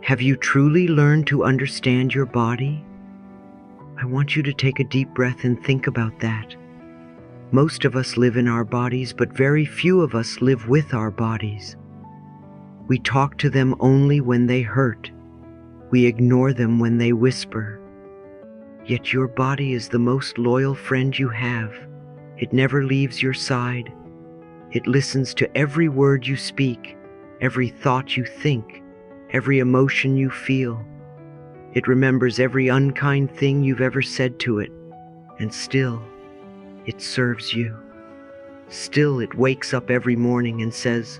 Have you truly learned to understand your body? I want you to take a deep breath and think about that. Most of us live in our bodies, but very few of us live with our bodies. We talk to them only when they hurt. We ignore them when they whisper. Yet your body is the most loyal friend you have. It never leaves your side. It listens to every word you speak, every thought you think, every emotion you feel. It remembers every unkind thing you've ever said to it, and still, it serves you. Still, it wakes up every morning and says,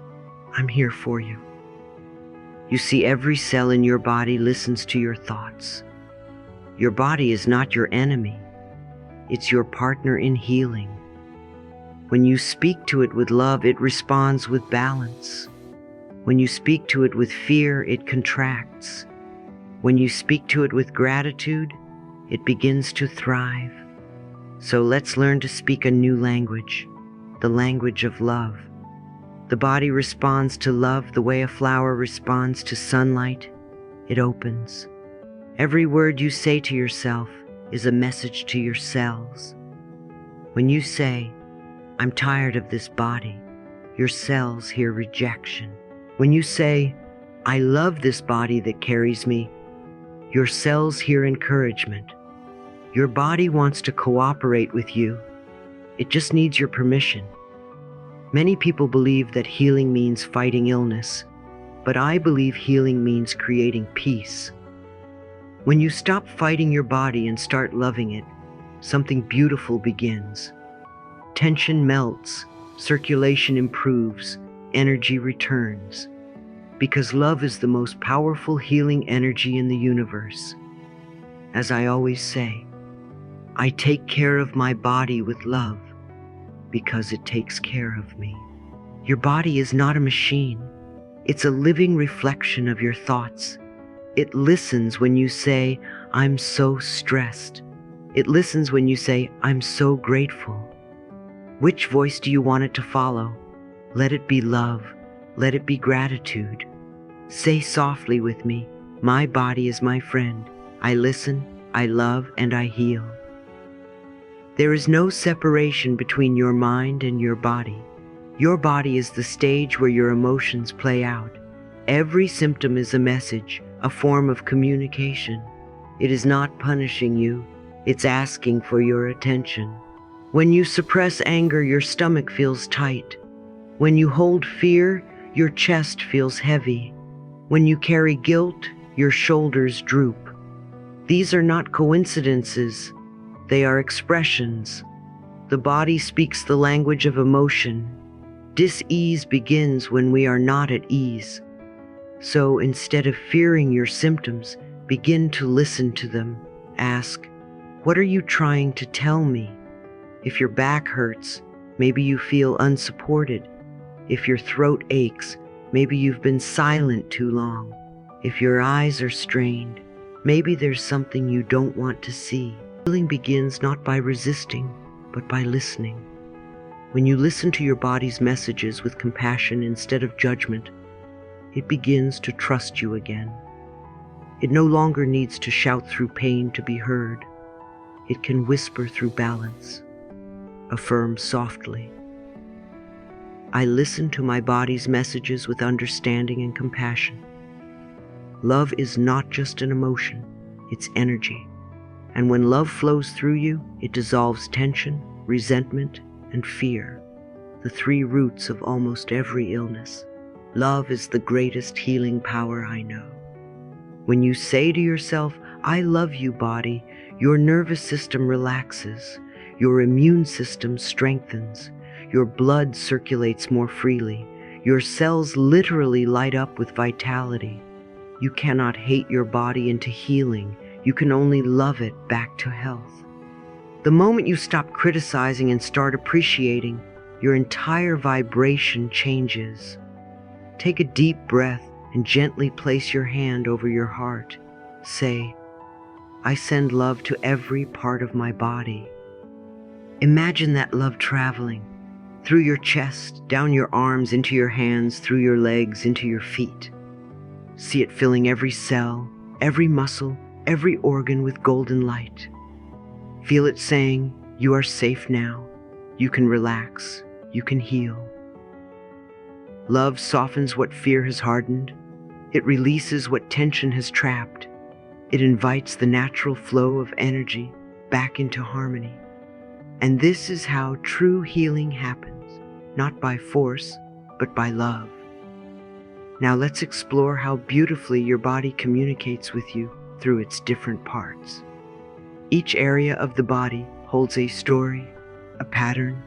"I'm here for you." You see, every cell in your body listens to your thoughts. Your body is not your enemy. It's your partner in healing. When you speak to it with love, it responds with balance. When you speak to it with fear, it contracts. When you speak to it with gratitude, it begins to thrive. So let's learn to speak a new language, the language of love. The body responds to love the way a flower responds to sunlight. It opens. Every word you say to yourself is a message to your cells. When you say, "I'm tired of this body," your cells hear rejection. When you say, "I love this body that carries me," your cells hear encouragement. Your body wants to cooperate with you. It just needs your permission. Many people believe that healing means fighting illness, but I believe healing means creating peace. When you stop fighting your body and start loving it, something beautiful begins. Tension melts, circulation improves, energy returns. Because love is the most powerful healing energy in the universe. As I always say, I take care of my body with love because it takes care of me. Your body is not a machine. It's a living reflection of your thoughts. It listens when you say, "I'm so stressed." It listens when you say, "I'm so grateful." Which voice do you want it to follow? Let it be love. Let it be gratitude. Say softly with me, "My body is my friend. I listen, I love, and I heal." There is no separation between your mind and your body. Your body is the stage where your emotions play out. Every symptom is a message, a form of communication. It is not punishing you. It's asking for your attention. When you suppress anger, your stomach feels tight. When you hold fear, your chest feels heavy. When you carry guilt, your shoulders droop. These are not coincidences. They are expressions. The body speaks the language of emotion. Dis-ease begins when we are not at ease. So instead of fearing your symptoms, begin to listen to them. Ask, "What are you trying to tell me?" If your back hurts, maybe you feel unsupported. If your throat aches, maybe you've been silent too long. If your eyes are strained, maybe there's something you don't want to see. Healing begins not by resisting, but by listening. When you listen to your body's messages with compassion instead of judgment, it begins to trust you again. It no longer needs to shout through pain to be heard. It can whisper through balance. Affirm softly, "I listen to my body's messages with understanding and compassion." Love is not just an emotion, it's energy. And when love flows through you, it dissolves tension, resentment, and fear, the three roots of almost every illness. Love is the greatest healing power I know. When you say to yourself, "I love you, body," your nervous system relaxes, your immune system strengthens, your blood circulates more freely, your cells literally light up with vitality. You cannot hate your body into healing. You can only love it back to health. The moment you stop criticizing and start appreciating, your entire vibration changes. Take a deep breath and gently place your hand over your heart. Say, "I send love to every part of my body." Imagine that love traveling through your chest, down your arms, into your hands, through your legs, into your feet. See it filling every cell, every muscle, every organ with golden light. Feel it saying, "You are safe now. You can relax. You can heal." Love softens what fear has hardened. It releases what tension has trapped. It invites the natural flow of energy back into harmony. And this is how true healing happens, not by force, but by love. Now let's explore how beautifully your body communicates with you through its different parts. Each area of the body holds a story, a pattern,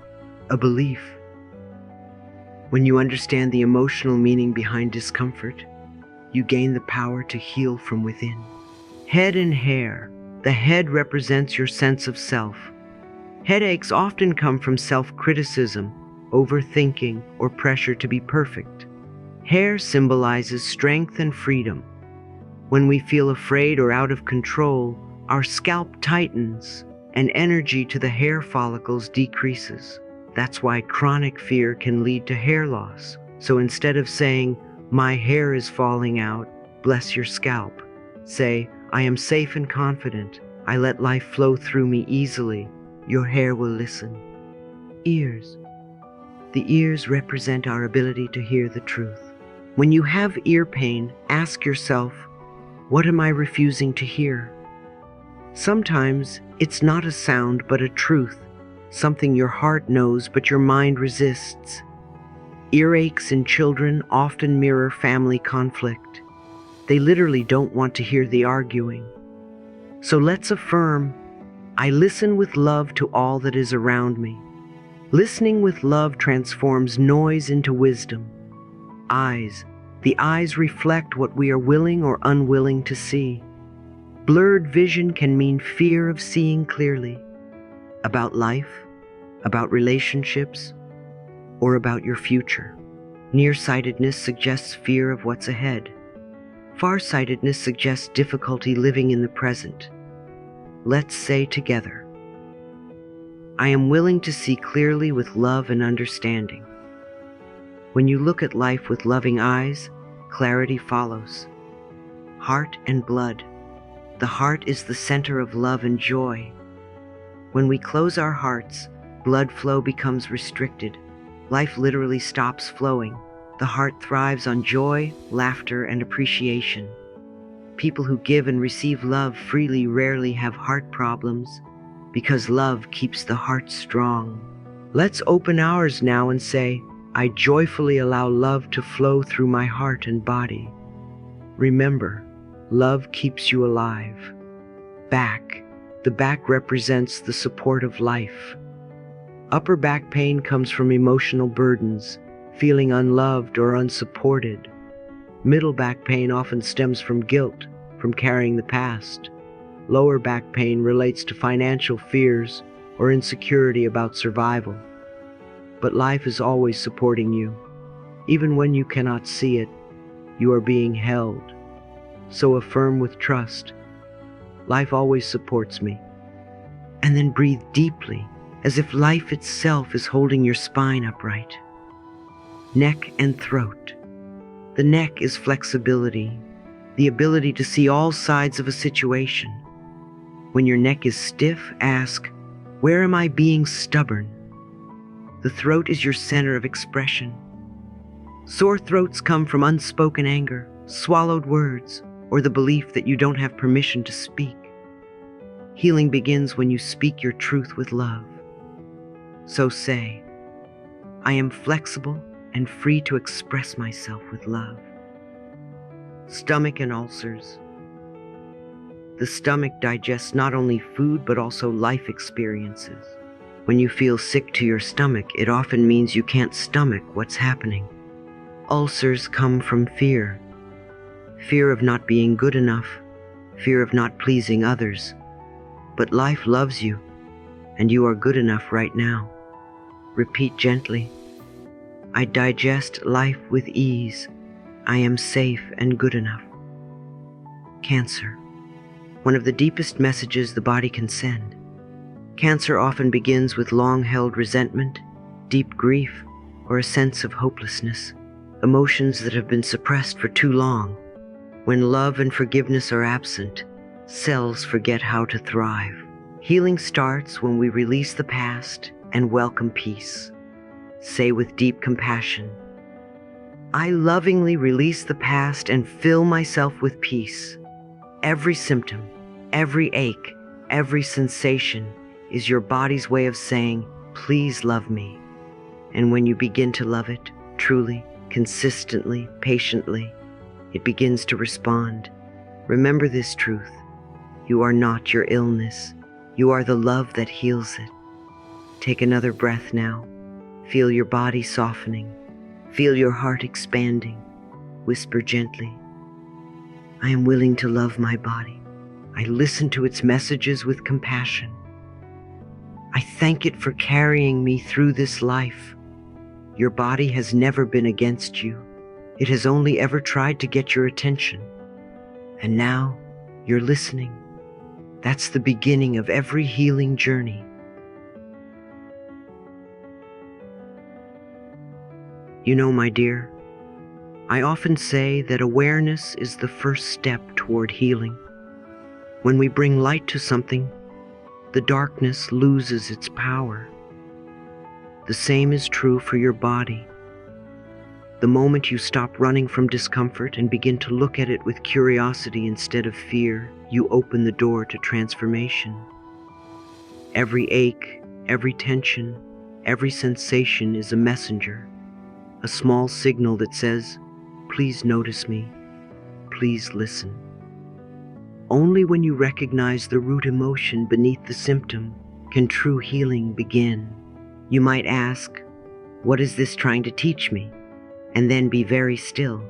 a belief. When you understand the emotional meaning behind discomfort, you gain the power to heal from within. Head and hair. The head represents your sense of self. Headaches often come from self-criticism, overthinking, or pressure to be perfect. Hair symbolizes strength and freedom. When we feel afraid or out of control, our scalp tightens and energy to the hair follicles decreases. That's why chronic fear can lead to hair loss. So instead of saying, "My hair is falling out," bless your scalp. Say, "I am safe and confident. I let life flow through me easily." Your hair will listen. Ears. The ears represent our ability to hear the truth. When you have ear pain, ask yourself, what am I refusing to hear? Sometimes it's not a sound but a truth, something your heart knows but your mind resists. Earaches in children often mirror family conflict. They literally don't want to hear the arguing. So let's affirm, I listen with love to all that is around me. Listening with love transforms noise into wisdom. Eyes. The eyes reflect what we are willing or unwilling to see. Blurred vision can mean fear of seeing clearly. About life, about relationships, or about your future. Nearsightedness suggests fear of what's ahead. Farsightedness suggests difficulty living in the present. Let's say together, I am willing to see clearly with love and understanding. When you look at life with loving eyes, clarity follows. Heart and blood. The heart is the center of love and joy. When we close our hearts, blood flow becomes restricted. Life literally stops flowing. The heart thrives on joy, laughter, and appreciation. People who give and receive love freely rarely have heart problems because love keeps the heart strong. Let's open ours now and say, I joyfully allow love to flow through my heart and body. Remember, love keeps you alive. Back. The back represents the support of life. Upper back pain comes from emotional burdens, feeling unloved or unsupported. Middle back pain often stems from guilt, from carrying the past. Lower back pain relates to financial fears or insecurity about survival. But life is always supporting you. Even when you cannot see it, you are being held. So affirm with trust, life always supports me. And then breathe deeply, as if life itself is holding your spine upright. Neck and throat. The neck is flexibility, the ability to see all sides of a situation. When your neck is stiff, ask, where am I being stubborn? The throat is your center of expression. Sore throats come from unspoken anger, swallowed words, or the belief that you don't have permission to speak. Healing begins when you speak your truth with love. So say, I am flexible and free to express myself with love. Stomach and ulcers. The stomach digests not only food but also life experiences. When you feel sick to your stomach, it often means you can't stomach what's happening. Ulcers come from fear. Fear of not being good enough, fear of not pleasing others. But life loves you, and you are good enough right now. Repeat gently, I digest life with ease. I am safe and good enough. Cancer. One of the deepest messages the body can send. Cancer often begins with long-held resentment, deep grief, or a sense of hopelessness, emotions that have been suppressed for too long. When love and forgiveness are absent, cells forget how to thrive. Healing starts when we release the past and welcome peace. Say with deep compassion, I lovingly release the past and fill myself with peace. Every symptom, every ache, every sensation is your body's way of saying, please love me. And when you begin to love it, truly, consistently, patiently, it begins to respond. Remember this truth. You are not your illness. You are the love that heals it. Take another breath now. Feel your body softening. Feel your heart expanding. Whisper gently, I am willing to love my body. I listen to its messages with compassion. I thank it for carrying me through this life. Your body has never been against you. It has only ever tried to get your attention. And now you're listening. That's the beginning of every healing journey. You know, my dear, I often say that awareness is the first step toward healing. When we bring light to something, the darkness loses its power. The same is true for your body. The moment you stop running from discomfort and begin to look at it with curiosity instead of fear, you open the door to transformation. Every ache, every tension, every sensation is a messenger, a small signal that says, please notice me, please listen. Only when you recognize the root emotion beneath the symptom can true healing begin. You might ask, what is this trying to teach me? And then be very still.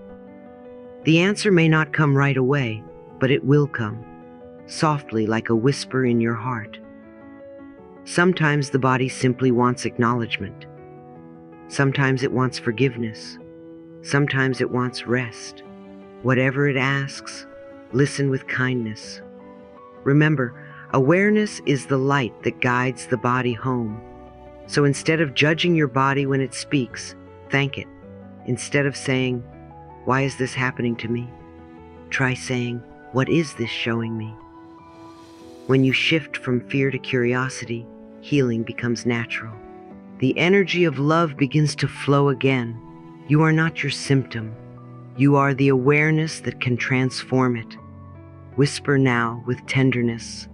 The answer may not come right away, but it will come, softly like a whisper in your heart. Sometimes the body simply wants acknowledgement. Sometimes it wants forgiveness. Sometimes it wants rest. Whatever it asks, listen with kindness. Remember, awareness is the light that guides the body home. So instead of judging your body when it speaks, thank it. Instead of saying, why is this happening to me? Try saying, what is this showing me? When you shift from fear to curiosity, healing becomes natural. The energy of love begins to flow again. You are not your symptom. You are the awareness that can transform it. Whisper now with tenderness,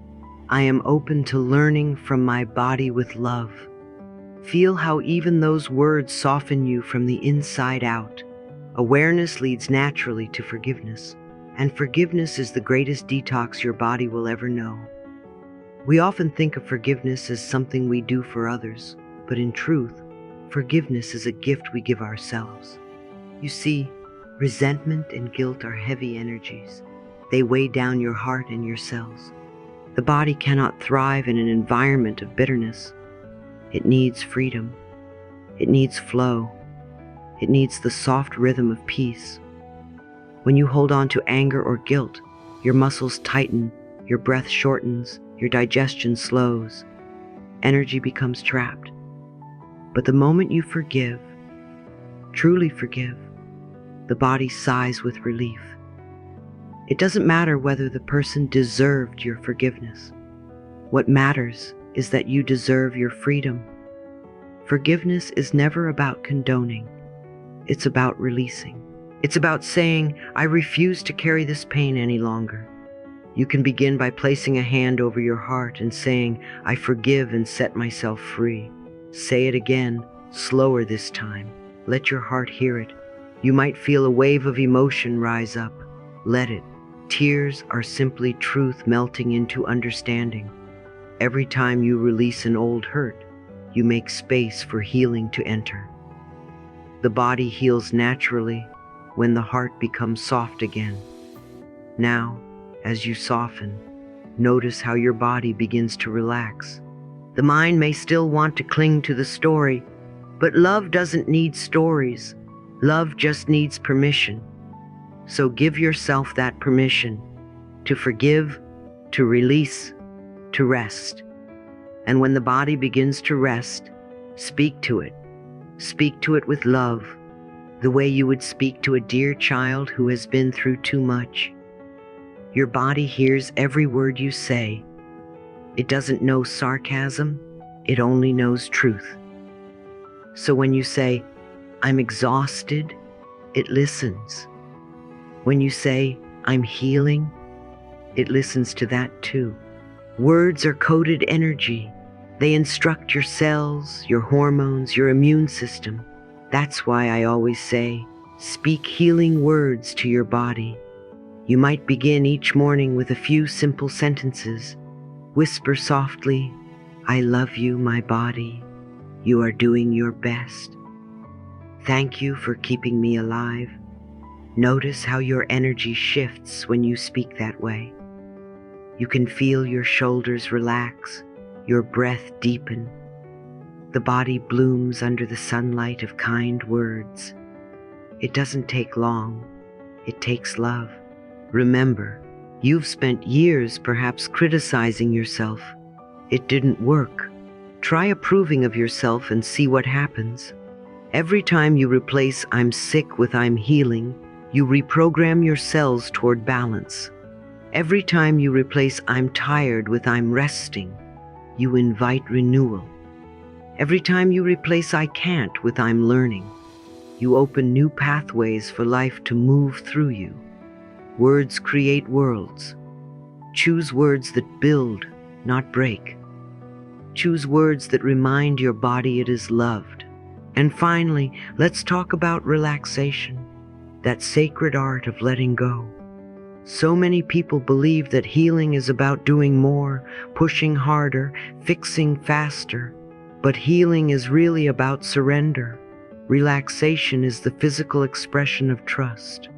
I am open to learning from my body with love. Feel how even those words soften you from the inside out. Awareness leads naturally to forgiveness, and forgiveness is the greatest detox your body will ever know. We often think of forgiveness as something we do for others, but in truth, forgiveness is a gift we give ourselves. You see, resentment and guilt are heavy energies. They weigh down your heart and your cells. The body cannot thrive in an environment of bitterness. It needs freedom. It needs flow. It needs the soft rhythm of peace. When you hold on to anger or guilt, your muscles tighten, your breath shortens, your digestion slows. Energy becomes trapped. But the moment you forgive, truly forgive, the body sighs with relief. It doesn't matter whether the person deserved your forgiveness. What matters is that you deserve your freedom. Forgiveness is never about condoning. It's about releasing. It's about saying, I refuse to carry this pain any longer. You can begin by placing a hand over your heart and saying, I forgive and set myself free. Say it again, slower this time. Let your heart hear it. You might feel a wave of emotion rise up. Let it. Tears are simply truth melting into understanding. Every time you release an old hurt, you make space for healing to enter. The body heals naturally when the heart becomes soft again. Now, as you soften, notice how your body begins to relax. The mind may still want to cling to the story, but love doesn't need stories. Love just needs permission. So give yourself that permission to forgive, to release, to rest. And when the body begins to rest, speak to it. Speak to it with love. the way you would speak to a dear child who has been through too much. Your body hears every word you say. It doesn't know sarcasm, it only knows truth. So when you say, "I'm exhausted," it listens. When you say, "I'm healing," it listens to that too. Words are coded energy. They instruct your cells, your hormones, your immune system. That's why I always say, speak healing words to your body. You might begin each morning with a few simple sentences. Whisper softly, "I love you, my body. You are doing your best. Thank you for keeping me alive." Notice how your energy shifts when you speak that way. You can feel your shoulders relax, your breath deepen. The body blooms under the sunlight of kind words. It doesn't take long. It takes love. Remember, you've spent years perhaps criticizing yourself. It didn't work. Try approving of yourself and see what happens. Every time you replace "I'm sick" with "I'm healing," you reprogram your cells toward balance. Every time you replace "I'm tired" with "I'm resting," you invite renewal. Every time you replace "I can't" with "I'm learning," you open new pathways for life to move through you. Words create worlds. Choose words that build, not break. Choose words that remind your body it is loved. And finally, let's talk about relaxation, that sacred art of letting go. So many people believe that healing is about doing more, pushing harder, fixing faster. But healing is really about surrender. Relaxation is the physical expression of trust.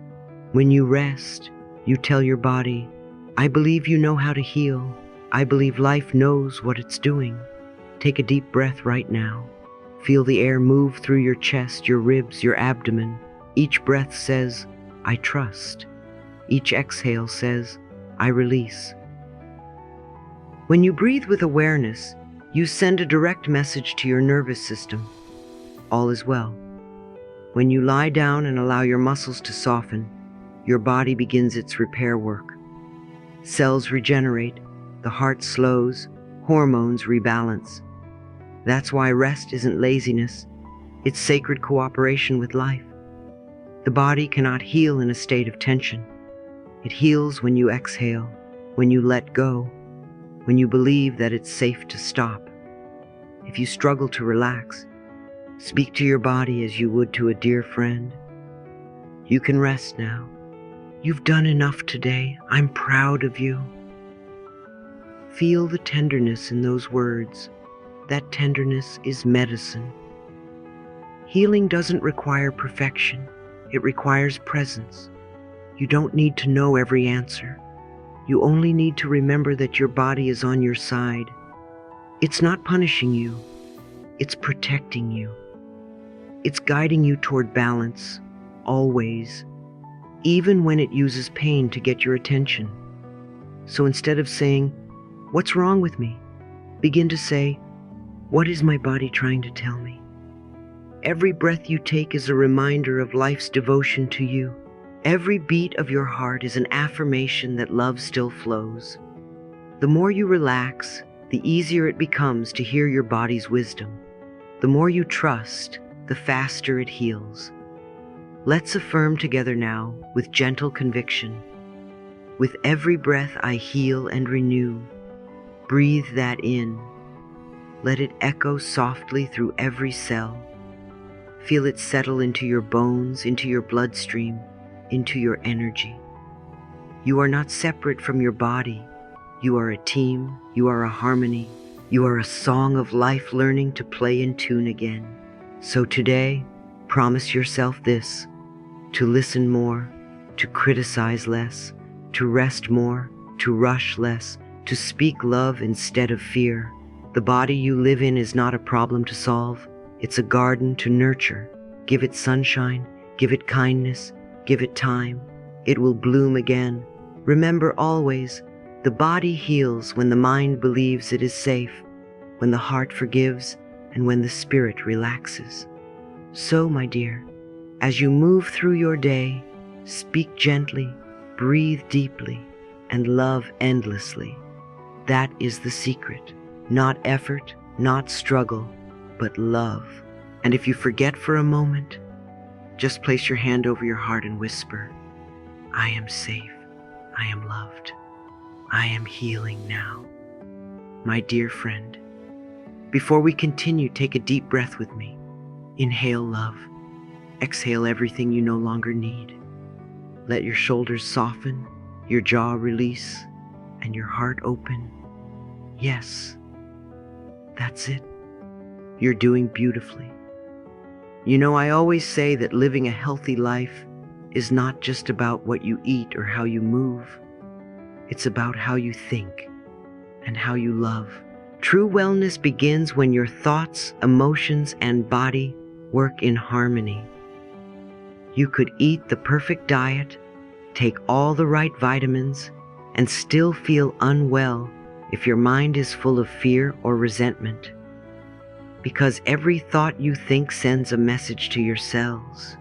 When you rest, you tell your body, "I believe you know how to heal. I believe life knows what it's doing." Take a deep breath right now. Feel the air move through your chest, your ribs, your abdomen. Each breath says, "I trust." Each exhale says, "I release." When you breathe with awareness, you send a direct message to your nervous system. All is well. When you lie down and allow your muscles to soften, your body begins its repair work. Cells regenerate, the heart slows, hormones rebalance. That's why rest isn't laziness, it's sacred cooperation with life. The body cannot heal in a state of tension. It heals when you exhale, when you let go, when you believe that it's safe to stop. If you struggle to relax, speak to your body as you would to a dear friend. You can rest now. You've done enough today. I'm proud of you. Feel the tenderness in those words. That tenderness is medicine. Healing doesn't require perfection. It requires presence. You don't need to know every answer. You only need to remember that your body is on your side. It's not punishing you. It's protecting you. It's guiding you toward balance, always, even when it uses pain to get your attention. So instead of saying, "What's wrong with me?" begin to say, "What is my body trying to tell me?" Every breath you take is a reminder of life's devotion to you. Every beat of your heart is an affirmation that love still flows. The more you relax, the easier it becomes to hear your body's wisdom. The more you trust, the faster it heals. Let's affirm together now with gentle conviction. With every breath I heal and renew. Breathe that in. Let it echo softly through every cell. Feel it settle into your bones, into your bloodstream, into your energy. You are not separate from your body. You are a team. You are a harmony. You are a song of life learning to play in tune again. So today, promise yourself this: to listen more, to criticize less, to rest more, to rush less, to speak love instead of fear. The body you live in is not a problem to solve. It's a garden to nurture. Give it sunshine, give it kindness, give it time. It will bloom again. Remember always, the body heals when the mind believes it is safe, when the heart forgives, and when the spirit relaxes. So, my dear, As you move through your day, speak gently, breathe deeply, and love endlessly. That is the secret. Not effort, not struggle, but love. And if you forget for a moment, just place your hand over your heart and whisper, I am safe. I am loved. I am healing now. My dear friend, before we continue, take a deep breath with me. Inhale love. Exhale everything you no longer need. Let your shoulders soften, your jaw release, and your heart open. Yes, that's it. You're doing beautifully. You know, I always say that living a healthy life is not just about what you eat or how you move. It's about how you think and how you love. True wellness begins when your thoughts, emotions, and body work in harmony. You could eat the perfect diet, take all the right vitamins, and still feel unwell if your mind is full of fear or resentment. Because every thought you think sends a message to your cells,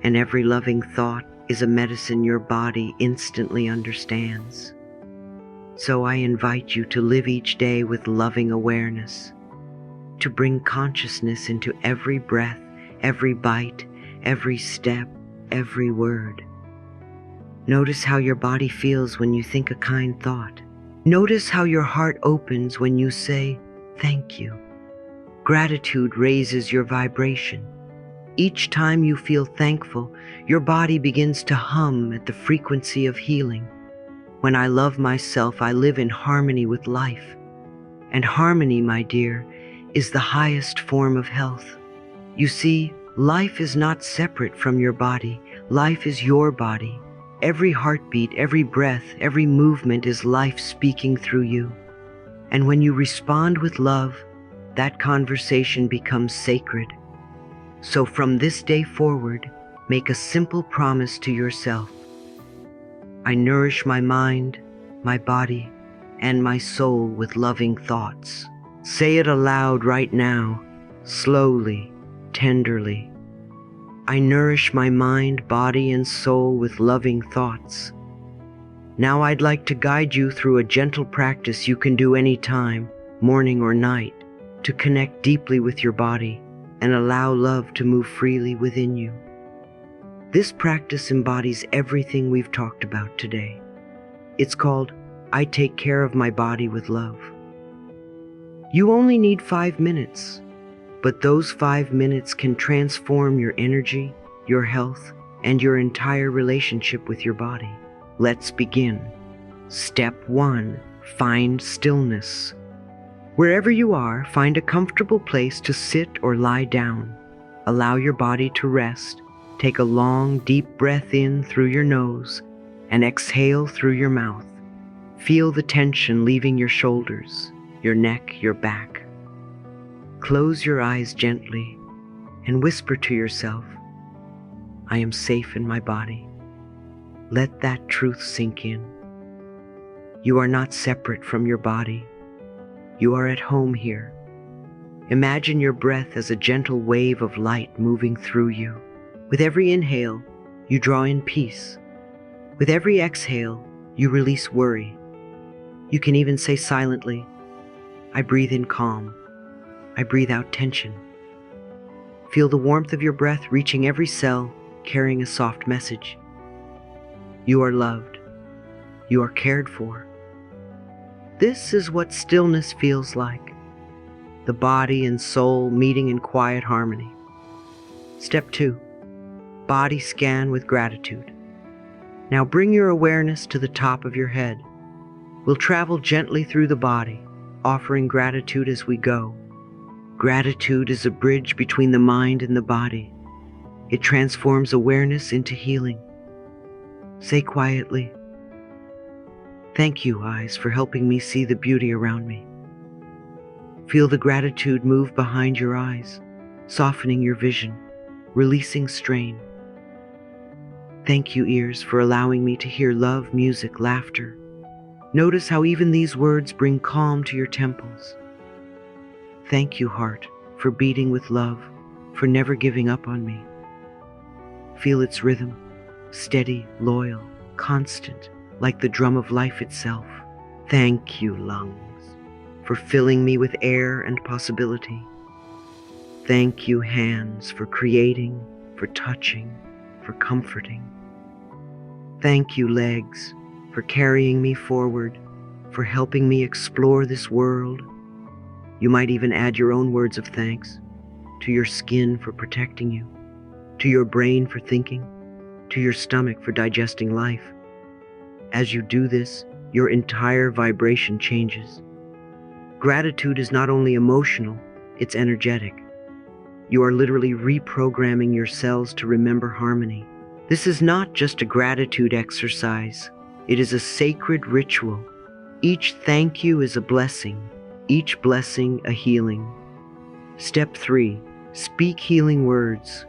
and every loving thought is a medicine your body instantly understands. So I invite you to live each day with loving awareness, to bring consciousness into every breath, every bite, every step, every word. Notice how your body feels when you think a kind thought. Notice how your heart opens when you say, thank you. Gratitude raises your vibration. Each time you feel thankful, your body begins to hum at the frequency of healing. When I love myself, I live in harmony with life. And harmony, my dear, is the highest form of health. You see, life is not separate from your body. Life is your body. Every heartbeat, every breath, every movement is life speaking through you. And when you respond with love, that conversation becomes sacred. So from this day forward, make a simple promise to yourself. I nourish my mind, my body, and my soul with loving thoughts. Say it aloud right now, slowly, tenderly. I nourish my mind, body, and soul with loving thoughts. Now I'd like to guide you through a gentle practice you can do anytime, morning or night, to connect deeply with your body and allow love to move freely within you. This practice embodies everything we've talked about today. It's called, I take care of my body with love. You only need 5 minutes. But those 5 minutes can transform your energy, your health, and your entire relationship with your body. Let's begin. Step 1. Find stillness. Wherever you are, find a comfortable place to sit or lie down. Allow your body to rest. Take a long, deep breath in through your nose and exhale through your mouth. Feel the tension leaving your shoulders, your neck, your back. Close your eyes gently and whisper to yourself, I am safe in my body. Let that truth sink in. You are not separate from your body. You are at home here. Imagine your breath as a gentle wave of light moving through you. With every inhale, you draw in peace. With every exhale, you release worry. You can even say silently, I breathe in calm. I breathe out tension. Feel the warmth of your breath reaching every cell, carrying a soft message. You are loved. You are cared for. This is what stillness feels like. The body and soul meeting in quiet harmony. Step 2. Body scan with gratitude. Now bring your awareness to the top of your head. We'll travel gently through the body, offering gratitude as we go. Gratitude is a bridge between the mind and the body. It transforms awareness into healing. Say quietly, thank you, eyes, for helping me see the beauty around me. Feel the gratitude move behind your eyes, softening your vision, releasing strain. Thank you, ears, for allowing me to hear love, music, laughter. Notice how even these words bring calm to your temples. Thank you, heart, for beating with love, for never giving up on me. Feel its rhythm, steady, loyal, constant, like the drum of life itself. Thank you, lungs, for filling me with air and possibility. Thank you, hands, for creating, for touching, for comforting. Thank you, legs, for carrying me forward, for helping me explore this world. You might even add your own words of thanks to your skin for protecting you, to your brain for thinking, to your stomach for digesting life. As you do this, your entire vibration changes. Gratitude is not only emotional, it's energetic. You are literally reprogramming your cells to remember harmony. This is not just a gratitude exercise. It is a sacred ritual. Each thank you is a blessing, each blessing a healing. Step 3, speak healing words.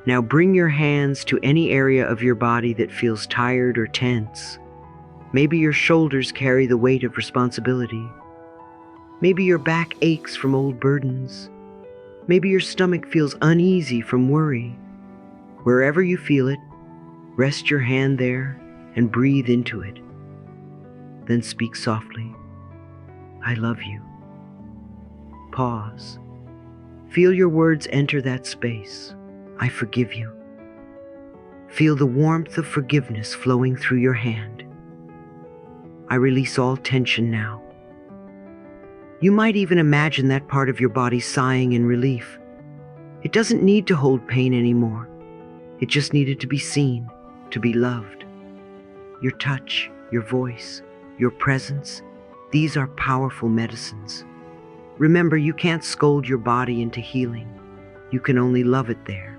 Now bring your hands to any area of your body that feels tired or tense. Maybe your shoulders carry the weight of responsibility. Maybe your back aches from old burdens. Maybe your stomach feels uneasy from worry. Wherever you feel it, rest your hand there and breathe into it. Then speak softly, I love you. Pause. Feel your words enter that space. I forgive you. Feel the warmth of forgiveness flowing through your hand. I release all tension now. You might even imagine that part of your body sighing in relief. It doesn't need to hold pain anymore. It just needed to be seen, to be loved. Your touch, your voice, your presence, these are powerful medicines. Remember, you can't scold your body into healing. You can only love it there.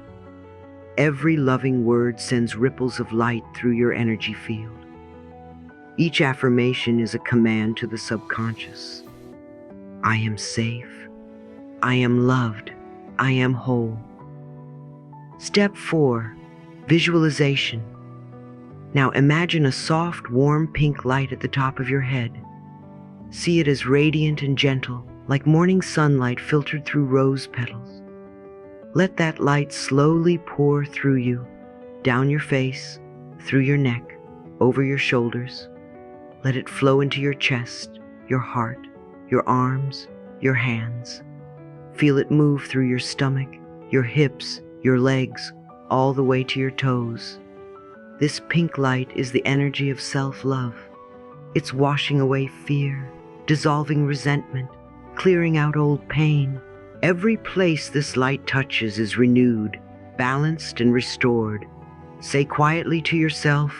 Every loving word sends ripples of light through your energy field. Each affirmation is a command to the subconscious. I am safe. I am loved. I am whole. Step 4, visualization. Now imagine a soft, warm pink light at the top of your head. See it as radiant and gentle, like morning sunlight filtered through rose petals. Let that light slowly pour through you, down your face, through your neck, over your shoulders. Let it flow into your chest, your heart, your arms, your hands. Feel it move through your stomach, your hips, your legs, all the way to your toes. This pink light is the energy of self-love. It's washing away fear, dissolving resentment, clearing out old pain. Every place this light touches is renewed, balanced, and restored. Say quietly to yourself,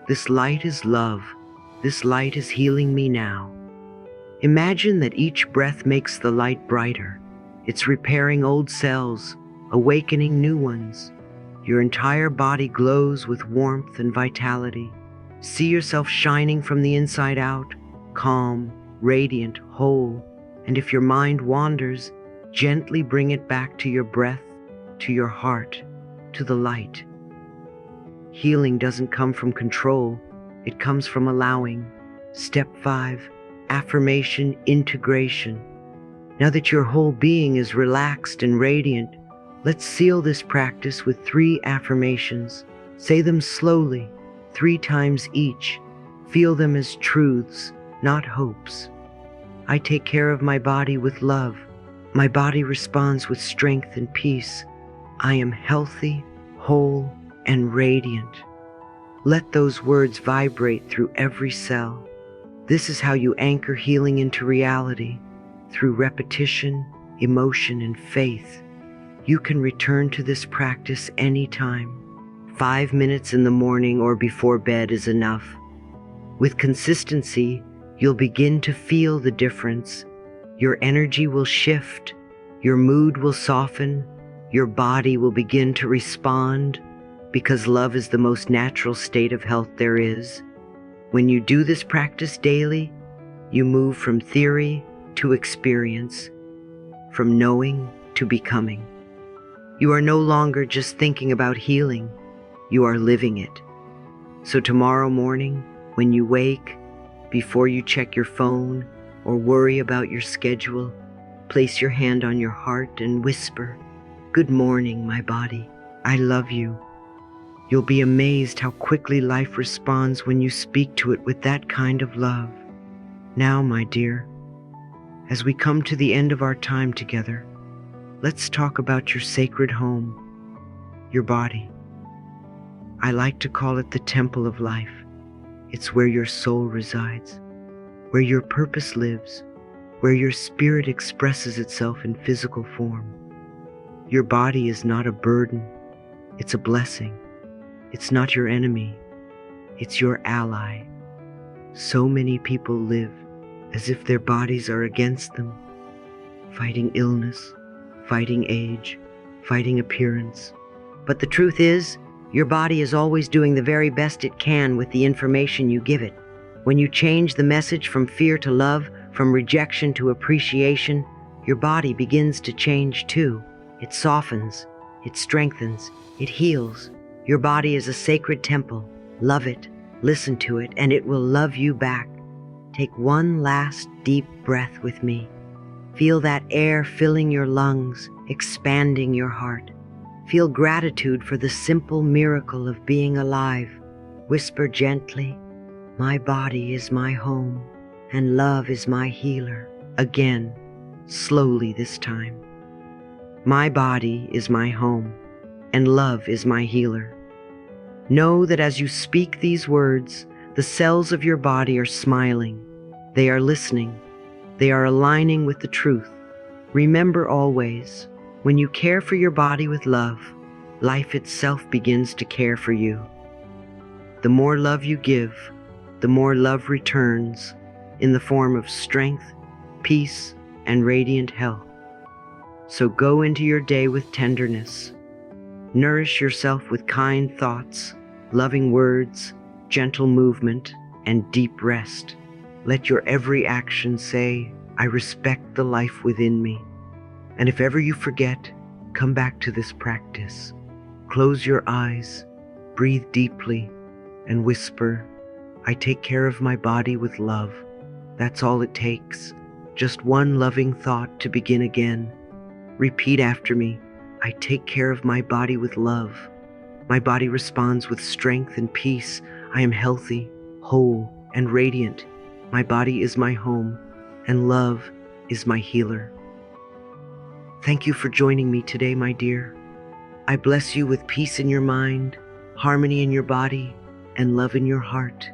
this light is love. This light is healing me now. Imagine that each breath makes the light brighter. It's repairing old cells, awakening new ones. Your entire body glows with warmth and vitality. See yourself shining from the inside out, calm, radiant, whole. And if your mind wanders, gently bring it back to your breath, to your heart, to the light. Healing doesn't come from control, it comes from allowing. Step 5, affirmation integration. Now that your whole being is relaxed and radiant, let's seal this practice with 3 affirmations. Say them slowly, 3 times each. Feel them as truths, not hopes. I take care of my body with love. My body responds with strength and peace. I am healthy, whole, and radiant. Let those words vibrate through every cell. This is how you anchor healing into reality. Through repetition, emotion, and faith, you can return to this practice anytime. 5 minutes in the morning or before bed is enough. With consistency, you'll begin to feel the difference. Your energy will shift, your mood will soften, your body will begin to respond, because love is the most natural state of health there is. When you do this practice daily, you move from theory to experience, from knowing to becoming. You are no longer just thinking about healing, you are living it. So tomorrow morning, when you wake, before you check your phone or worry about your schedule, place your hand on your heart and whisper, "Good morning, my body. I love you. You'll be amazed how quickly life responds when you speak to it with that kind of love. Now, my dear, as we come to the end of our time together, let's talk about your sacred home, your body. I like to call it the temple of life. It's where your soul resides, where your purpose lives, where your spirit expresses itself in physical form. Your body is not a burden, it's a blessing. It's not your enemy, it's your ally. So many people live as if their bodies are against them, fighting illness, fighting age, fighting appearance. But the truth is, your body is always doing the very best it can with the information you give it. When you change the message from fear to love, from rejection to appreciation, your body begins to change too. It softens, it strengthens, it heals. Your body is a sacred temple. Love it, listen to it, and it will love you back. Take one last deep breath with me. Feel that air filling your lungs, expanding your heart. Feel gratitude for the simple miracle of being alive. Whisper gently, "My body is my home, and love is my healer." Again, slowly this time. My body is my home, and love is my healer. Know that as you speak these words, the cells of your body are smiling. They are listening. They are aligning with the truth. Remember always, when you care for your body with love, life itself begins to care for you. The more love you give, the more love returns in the form of strength, peace, and radiant health. So go into your day with tenderness. Nourish yourself with kind thoughts, loving words, gentle movement, and deep rest. Let your every action say, "I respect the life within me." And if ever you forget, come back to this practice. Close your eyes, breathe deeply, and whisper, "I take care of my body with love." That's all it takes. Just one loving thought to begin again. Repeat after me, "I take care of my body with love." My body responds with strength and peace. I am healthy, whole, and radiant. My body is my home, and love is my healer. Thank you for joining me today, my dear. I bless you with peace in your mind, harmony in your body, and love in your heart.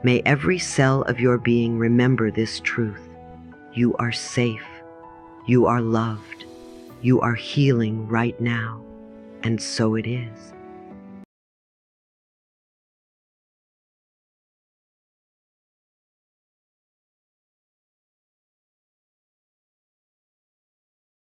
May every cell of your being remember this truth. You are safe. You are loved. You are healing right now. And so it is.